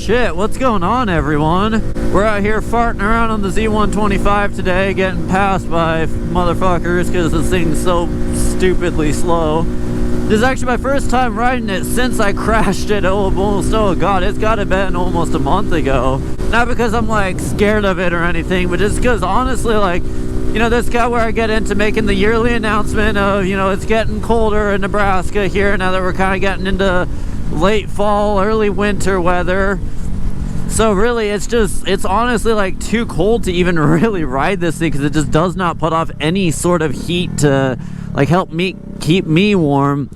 shit, what's going on, everyone? We're out here farting around on the Z125 today, getting passed by motherfuckers because this thing's so stupidly slow. This is actually my first time riding it since I crashed it almost, oh god, it's gotta been almost a month ago. Not because I'm like scared of it or anything, but just because honestly, like, you know, this guy where I get into making the yearly announcement of, you know, it's getting colder in Nebraska here now that we're kind of getting into late fall, early winter weather. So really, it's honestly like too cold to even really ride this thing because it just does not put off any sort of heat to like help me keep me warm.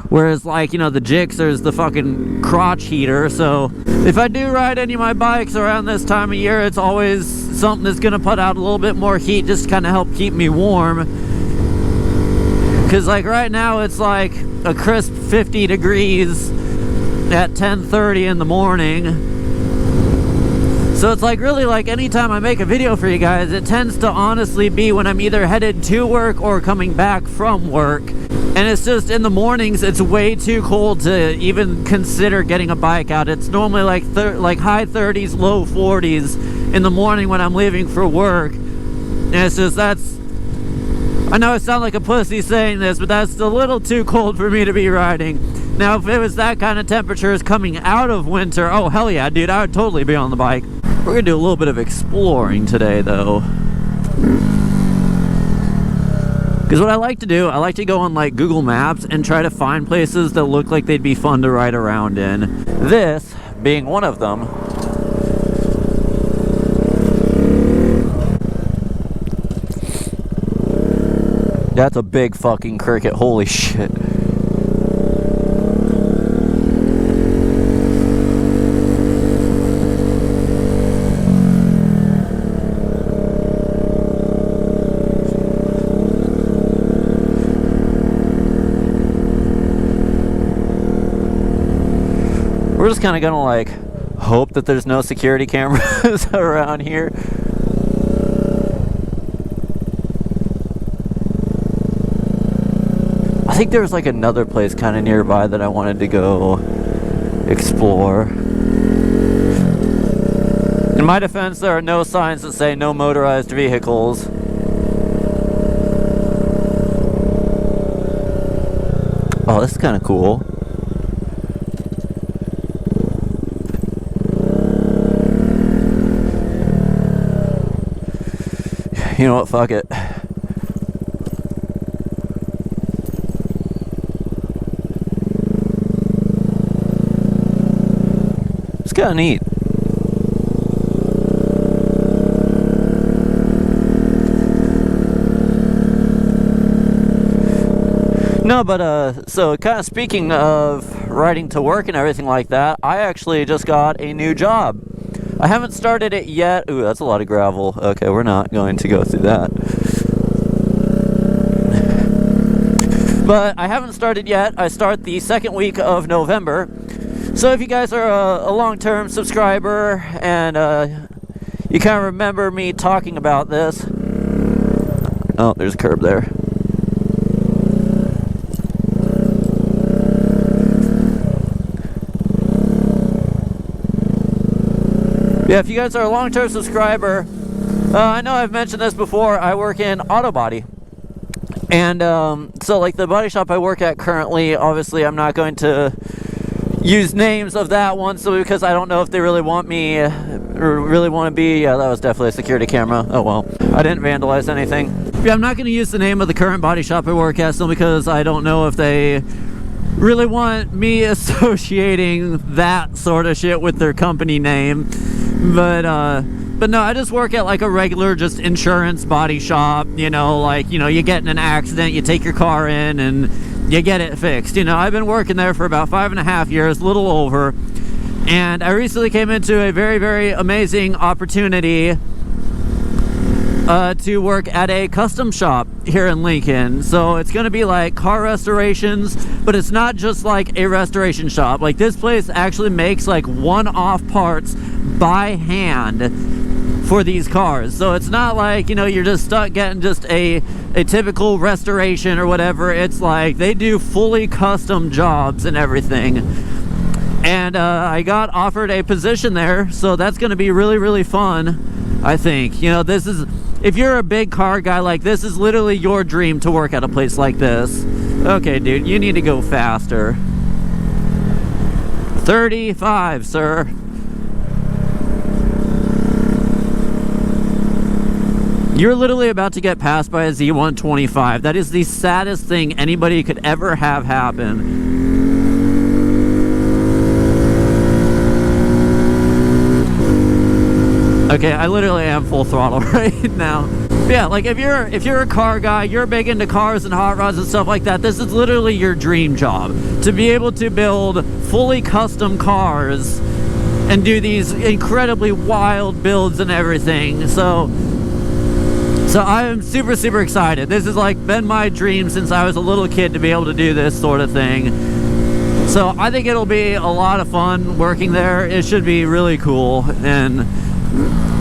Whereas, like, you know, the Gixxer's the fucking crotch heater. So if I do ride any of my bikes around this time of year, it's always something that's gonna put out a little bit more heat just to kind of help keep me warm. Because like right now it's like a crisp 50 degrees at 10:30 in the morning. So it's like really like anytime I make a video for you guys, it tends to honestly be when I'm either headed to work or coming back from work. And it's just in the mornings, it's way too cold to even consider getting a bike out. It's normally like high 30s, low 40s in the morning when I'm leaving for work. And it's just, I know I sound like a pussy saying this, but that's a little too cold for me to be riding. Now, if it was that kind of temperatures coming out of winter, oh hell yeah, dude, I would totally be on the bike. We're gonna do a little bit of exploring today, though. Because what I like to do, I like to go on like Google Maps and try to find places that look like they'd be fun to ride around in. This being one of them. That's a big fucking cricket, holy shit. We're just kind of gonna like hope that there's no security cameras around here. I think there was like another place kind of nearby that I wanted to go explore. In my defense, there are no signs that say no motorized vehicles. Oh, this is kind of cool. You know what, fuck it. It's kinda neat. No, but so kind of speaking of riding to work and everything like that, I actually just got a new job. I haven't started it yet. Ooh, that's a lot of gravel. Okay, we're not going to go through that. But I haven't started yet. I start the second week of November. So if you guys are a long-term subscriber and you kind of remember me talking about this. Oh, there's a curb there. Yeah, if you guys are a long-term subscriber, I know I've mentioned this before, I work in auto body. And so like the body shop I work at currently, obviously I'm not going to use names of that one, so because I don't know if they really want me, or really want to be, yeah, that was definitely a security camera. Oh well, I didn't vandalize anything. Yeah, I'm not going to use the name of the current body shop I work at, still because I don't know if they really want me associating that sort of shit with their company name. But no, I just work at like a regular just insurance body shop, you know, like, you know, you get in an accident, you take your car in and you get it fixed. You know, I've been working there for about 5.5 years, a little over, and I recently came into a very, very amazing opportunity to work at a custom shop here in Lincoln. So it's going to be like car restorations, but it's not just like a restoration shop. Like this place actually makes like one-off parts by hand for these cars. So it's not like, you know, you're just stuck getting just a typical restoration or whatever. It's like they do fully custom jobs and everything. And I got offered a position there, so that's going to be really, really fun, I think. You know, this is, if you're a big car guy, like, this is literally your dream to work at a place like this. Okay, dude, you need to go faster. 35, sir. You're literally about to get passed by a Z125. That is the saddest thing anybody could ever have happen. Okay, I literally am full throttle right now. But yeah, like if you're a car guy, you're big into cars and hot rods and stuff like that, this is literally your dream job. To be able to build fully custom cars and do these incredibly wild builds and everything. So I am super, super excited. This has like been my dream since I was a little kid to be able to do this sort of thing. So I think it'll be a lot of fun working there. It should be really cool. And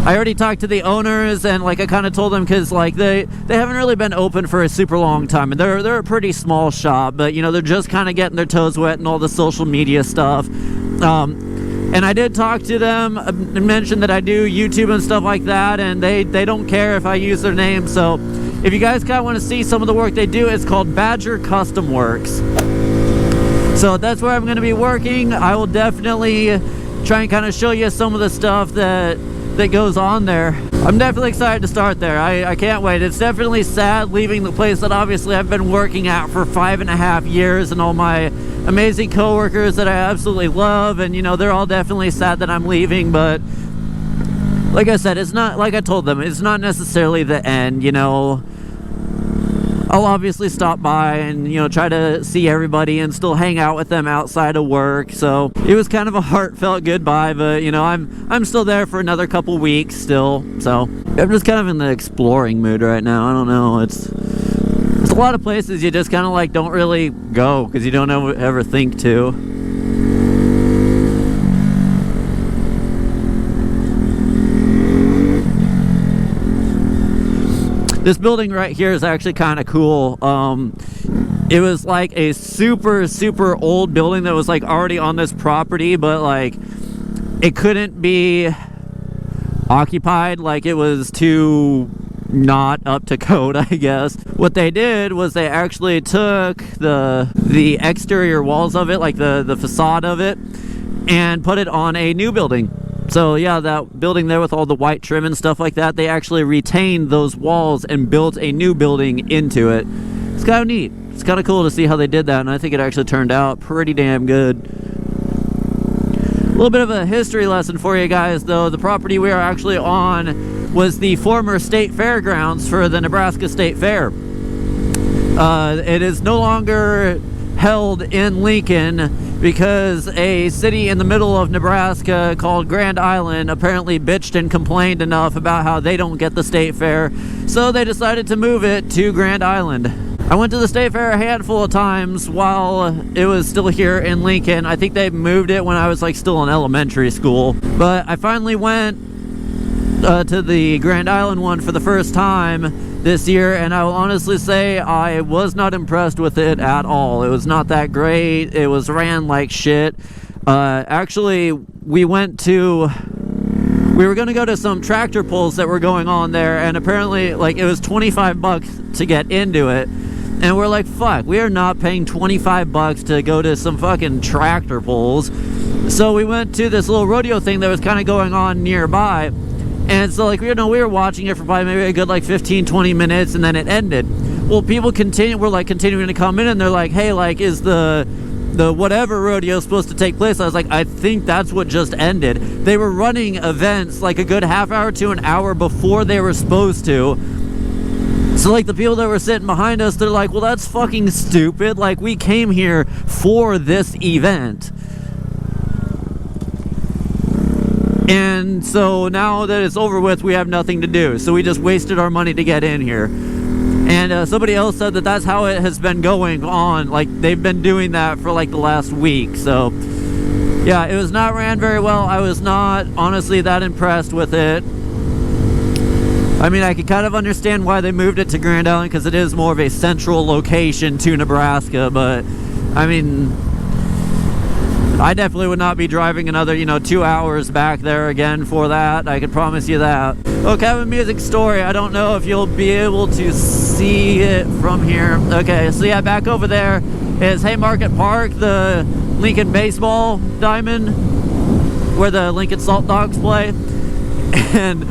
I already talked to the owners, and like I kind of told them, because like they haven't really been open for a super long time, and they're a pretty small shop, but you know, they're just kind of getting their toes wet and all the social media stuff. And I did talk to them and mention that I do YouTube and stuff like that, and they don't care if I use their name. So if you guys kind of want to see some of the work they do, it's called Badger Custom Works. So that's where I'm going to be working. I will definitely try and kind of show you some of the stuff that goes on there. I'm definitely excited to start there. I can't wait. It's definitely sad leaving the place that obviously I've been working at for 5.5 years, and all my amazing coworkers that I absolutely love, and you know, they're all definitely sad that I'm leaving. But like I said, it's not, like I told them, it's not necessarily the end. You know, I'll obviously stop by and, you know, try to see everybody and still hang out with them outside of work. So it was kind of a heartfelt goodbye, but you know, I'm still there for another couple weeks still. So I'm just kind of in the exploring mood right now. I don't know, it's a lot of places you just kind of like don't really go because you don't ever think to. This building right here is actually kind of cool. It was like a super, super old building that was like already on this property, but like it couldn't be occupied. Like it was too not up to code, I guess. What they did was they actually took the exterior walls of it, like the facade of it, and put it on a new building. So yeah, that building there with all the white trim and stuff like that, they actually retained those walls and built a new building into it. It's kind of neat. It's kind of cool to see how they did that, and I think it actually turned out pretty damn good. A little bit of a history lesson for you guys though. The property we are actually on was the former state fairgrounds for the Nebraska State Fair. It is no longer held in Lincoln because a city in the middle of Nebraska called Grand Island apparently bitched and complained enough about how they don't get the state fair, so they decided to move it to Grand Island. I went to the state fair a handful of times while it was still here in Lincoln. I think they moved it when I was like still in elementary school, but I finally went to the Grand Island one for the first time this year, and I will honestly say I was not impressed with it at all. It was not that great. It was ran like shit. Actually, we were going to go to some tractor pulls that were going on there, and apparently like it was $25 to get into it, and we're like, fuck, we are not paying $25 to go to some fucking tractor pulls. So we went to this little rodeo thing that was kind of going on nearby. And so like, you know, we were watching it for probably maybe a good like 15-20 minutes, and then it ended. Well, people were like continuing to come in, and they're like, hey, like, is the whatever rodeo supposed to take place? I was like, I think that's what just ended. They were running events like a good half hour to an hour before they were supposed to. So like the people that were sitting behind us, they're like, well, that's fucking stupid. Like, we came here for this event. And so now that it's over with, we have nothing to do. So we just wasted our money to get in here. And somebody else said that that's how it has been going on. Like, they've been doing that for like the last week. So yeah, it was not ran very well. I was not honestly that impressed with it. I mean, I could kind of understand why they moved it to Grand Island, because it is more of a central location to Nebraska. But I mean, I definitely would not be driving another, 2 hours back there again for that. I can promise you that. Okay, I have a music story. I don't know if you'll be able to see it from here. Okay, so yeah, back over there is Haymarket Park, the Lincoln baseball diamond, where the Lincoln Salt Dogs play. And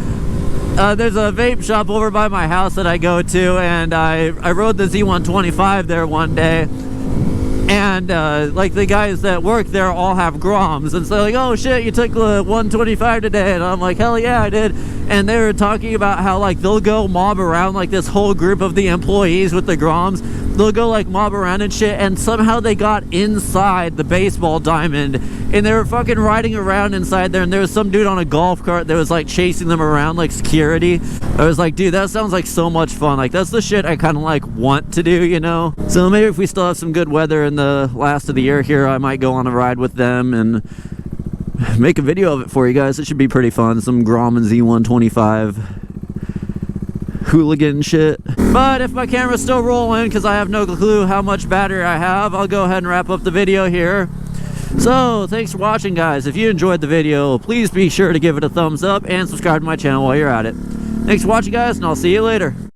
there's a vape shop over by my house that I go to, and I rode the Z125 there one day. And like the guys that work there all have Groms, and so like, oh shit, you took the 125 today, and I'm like, hell yeah, I did. And they were talking about how like they'll go mob around like this whole group of the employees with the Groms. They'll go like mob around and shit, and somehow they got inside the baseball diamond, and they were fucking riding around inside there, and there was some dude on a golf cart that was like chasing them around like security. I was like, dude, that sounds like so much fun. Like, that's the shit I kind of like want to do, you know? So maybe if we still have some good weather in the last of the year here, I might go on a ride with them and make a video of it for you guys. It should be pretty fun. Some Grom and Z125 hooligan shit. But if my camera's still rolling, because I have no clue how much battery I have, I'll go ahead and wrap up the video here. So thanks for watching, guys. If you enjoyed the video, please be sure to give it a thumbs up and subscribe to my channel while you're at it. Thanks for watching, guys, and I'll see you later.